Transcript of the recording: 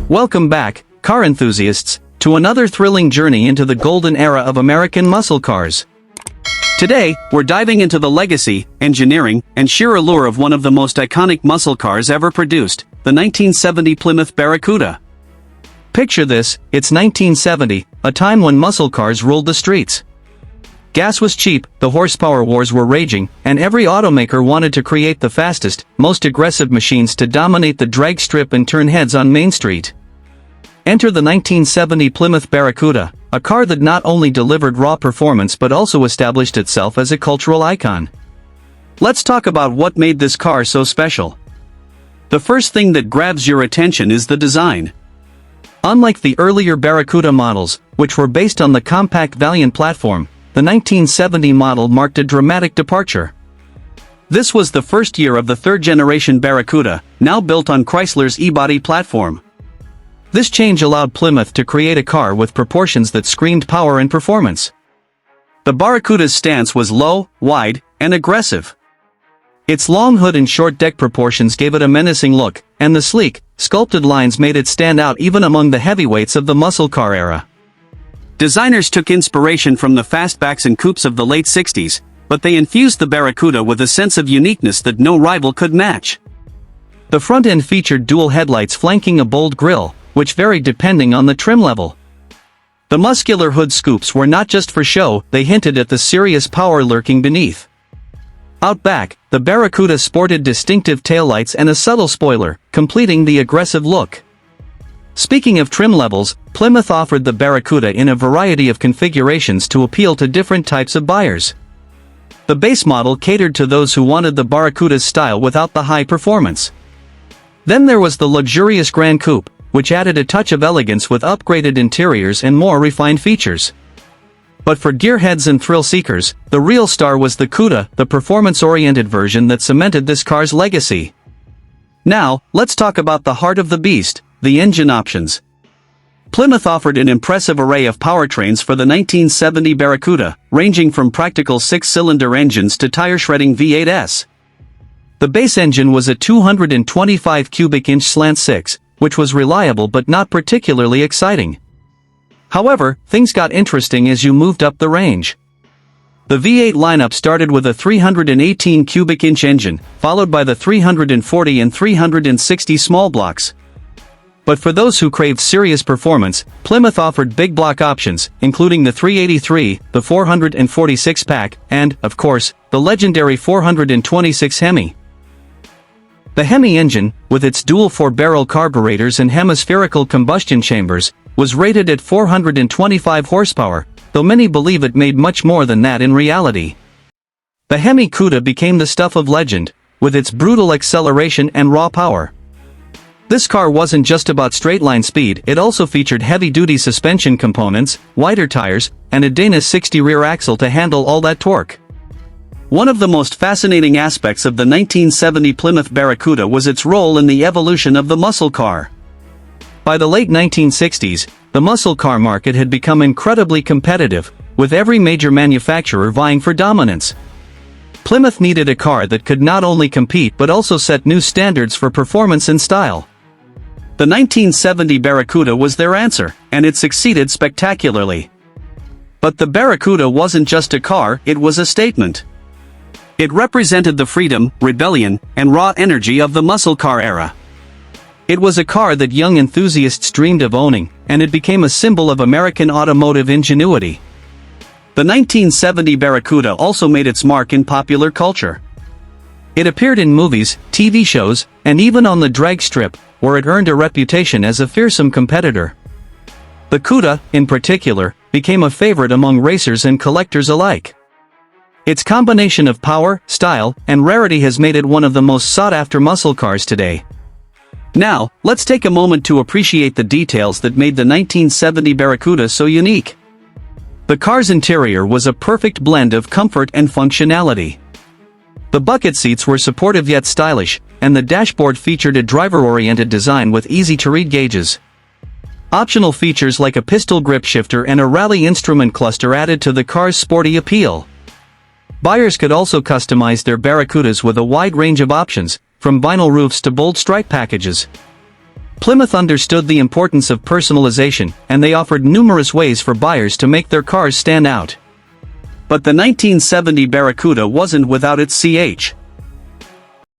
Welcome back, car enthusiasts, to another thrilling journey into the golden era of American muscle cars. Today, we're diving into the legacy, engineering, and sheer allure of one of the most iconic muscle cars ever produced, the 1970 Plymouth Barracuda. Picture this, it's 1970, a time when muscle cars ruled the streets. Gas was cheap, the horsepower wars were raging, and every automaker wanted to create the fastest, most aggressive machines to dominate the drag strip and turn heads on Main Street. Enter the 1970 Plymouth Barracuda, a car that not only delivered raw performance but also established itself as a cultural icon. Let's talk about what made this car so special. The first thing that grabs your attention is the design. Unlike the earlier Barracuda models, which were based on the compact Valiant platform, the 1970 model marked a dramatic departure. This was the first year of the third-generation Barracuda, now built on Chrysler's E-body platform. This change allowed Plymouth to create a car with proportions that screamed power and performance. The Barracuda's stance was low, wide, and aggressive. Its long hood and short deck proportions gave it a menacing look, and the sleek, sculpted lines made it stand out even among the heavyweights of the muscle car era. Designers took inspiration from the fastbacks and coupes of the late 60s, but they infused the Barracuda with a sense of uniqueness that no rival could match. The front end featured dual headlights flanking a bold grille, which varied depending on the trim level. The muscular hood scoops were not just for show, they hinted at the serious power lurking beneath. Out back, the Barracuda sported distinctive taillights and a subtle spoiler, completing the aggressive look. Speaking of trim levels, Plymouth offered the Barracuda in a variety of configurations to appeal to different types of buyers. The base model catered to those who wanted the Barracuda's style without the high performance. Then there was the luxurious Grand Coupe, which added a touch of elegance with upgraded interiors and more refined features. But for gearheads and thrill seekers, the real star was the Cuda, the performance-oriented version that cemented this car's legacy. Now, let's talk about the heart of the beast, the engine options. Plymouth offered an impressive array of powertrains for the 1970 Barracuda, ranging from practical six-cylinder engines to tire-shredding V8s. The base engine was a 225 cubic inch slant 6, which was reliable but not particularly exciting. However, things got interesting as you moved up the range. The V8 lineup started with a 318 cubic inch engine, followed by the 340 and 360 small blocks. But for those who craved serious performance, Plymouth offered big block options, including the 383, the 446 pack, and, of course, the legendary 426 HEMI. The HEMI engine, with its dual 4-barrel carburetors and hemispherical combustion chambers, was rated at 425 horsepower, though many believe it made much more than that in reality. The HEMI Cuda became the stuff of legend, with its brutal acceleration and raw power. This car wasn't just about straight-line speed, it also featured heavy-duty suspension components, wider tires, and a Dana 60 rear axle to handle all that torque. One of the most fascinating aspects of the 1970 Plymouth Barracuda was its role in the evolution of the muscle car. By the late 1960s, the muscle car market had become incredibly competitive, with every major manufacturer vying for dominance. Plymouth needed a car that could not only compete but also set new standards for performance and style. The 1970 Barracuda was their answer, and it succeeded spectacularly. But the Barracuda wasn't just a car, it was a statement. It represented the freedom, rebellion, and raw energy of the muscle car era. It was a car that young enthusiasts dreamed of owning, and it became a symbol of American automotive ingenuity. The 1970 Barracuda also made its mark in popular culture. It appeared in movies, TV shows, and even on the drag strip, where it earned a reputation as a fearsome competitor. The Cuda, in particular, became a favorite among racers and collectors alike. Its combination of power, style, and rarity has made it one of the most sought-after muscle cars today. Now, let's take a moment to appreciate the details that made the 1970 Barracuda so unique. The car's interior was a perfect blend of comfort and functionality. The bucket seats were supportive yet stylish, and the dashboard featured a driver-oriented design with easy-to-read gauges. Optional features like a pistol grip shifter and a rally instrument cluster added to the car's sporty appeal. Buyers could also customize their Barracudas with a wide range of options, from vinyl roofs to bold stripe packages. Plymouth understood the importance of personalization, and they offered numerous ways for buyers to make their cars stand out. But the 1970 Barracuda wasn't without its CH.